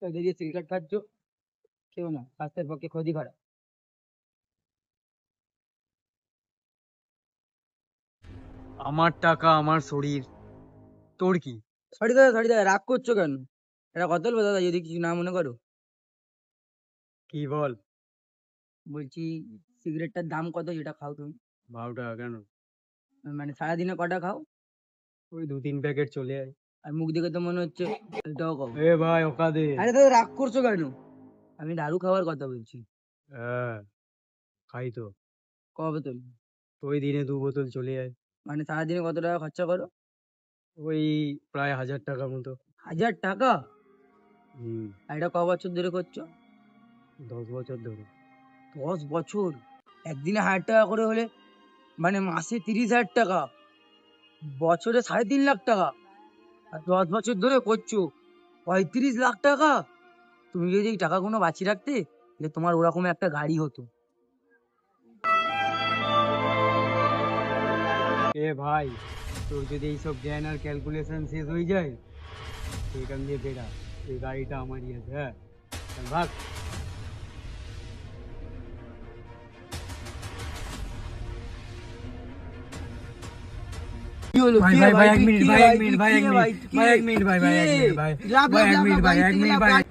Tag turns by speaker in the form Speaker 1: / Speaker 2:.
Speaker 1: এই যে সিগারেট খাচ্ছ, খেও না, স্বাস্থ্যের পক্ষে ক্ষতি খারাপ।
Speaker 2: আমার টাকা আমার শরীর, তোর কি?
Speaker 1: সরি দাদা, সরি দাদা, রাগ করছো কেন? এটা কথা বলবো দাদা, যদি কিছু না মনে করো?
Speaker 2: কি বল?
Speaker 1: বলছি, সিগারেটটার দাম কত যেটা খাও তুমি?
Speaker 2: 12 টাকা কেন?
Speaker 1: মানে সারাদিনে কটা খাও?
Speaker 2: ওই 2-3 প্যাকেট চলে যায়।
Speaker 1: আর মুখ দেখে তো মনে হচ্ছে এটাও কম।
Speaker 2: এ ভাই ওকা দে।
Speaker 1: আরে দাদা, রাগ করছো কেন? আমি দারু খাওয়ার কথা বলছি।
Speaker 2: হ্যাঁ, খাই তো।
Speaker 1: ক বোতল?
Speaker 2: ওই দিনে 2 বোতল চলে যায়।
Speaker 1: মানে সারাদিনে কত টাকা খরচা করো?
Speaker 2: ওই প্রায় 1000 টাকা মতো।
Speaker 1: 1000 টাকা?
Speaker 2: হুম।
Speaker 1: আর এটা ক বছর ধরে করছো?
Speaker 2: 10 বছর ধরে।
Speaker 1: 10 বছর? একদিনে 1000 টাকা করে হলে মানে মাসে 30,000 টাকা, বছরে 3.5 লাখ টাকা। আর 10 বছর ধরে করছো, 35 লাখ টাকা। তুমি যদি এই টাকাগুলো বাঁচিয়ে রাখতে, তাহলে তোমার ওরকম একটা গাড়ি হতো।
Speaker 2: এ ভাই, তোর যদি এইসব জ্ঞান আর ক্যালকুলেশন শেষ হয়ে যায়, তুই এখান দিয়ে বেরা। এই গাড়িটা আমারই আছে। হ্যাঁ, চল ভাগ।
Speaker 1: কি হলো?
Speaker 2: ভাই
Speaker 1: কি
Speaker 2: ভাই
Speaker 1: রে
Speaker 2: ভাই এক
Speaker 1: তুই
Speaker 2: মিনিট
Speaker 1: কি রে
Speaker 2: ভাই,
Speaker 1: ভাই?
Speaker 2: এক
Speaker 1: তুই
Speaker 2: মিনিট
Speaker 1: কি
Speaker 2: ভাই,
Speaker 1: রে
Speaker 2: এক
Speaker 1: ভাই?
Speaker 2: মিনিট
Speaker 1: তুই কি
Speaker 2: ভাই,
Speaker 1: রে?
Speaker 2: এক মিনিট ভাই, এক
Speaker 1: কি
Speaker 2: মিনিট ভাই,
Speaker 1: রে? লাভ,
Speaker 2: ভাই
Speaker 1: লাভ,
Speaker 2: এক
Speaker 1: লাভ,
Speaker 2: মিনিট
Speaker 1: লাভ,
Speaker 2: ভাই,
Speaker 1: গাড়ি
Speaker 2: এক
Speaker 1: থেকে
Speaker 2: মিনিট
Speaker 1: লাভ,
Speaker 2: ভাই,
Speaker 1: গাড়ি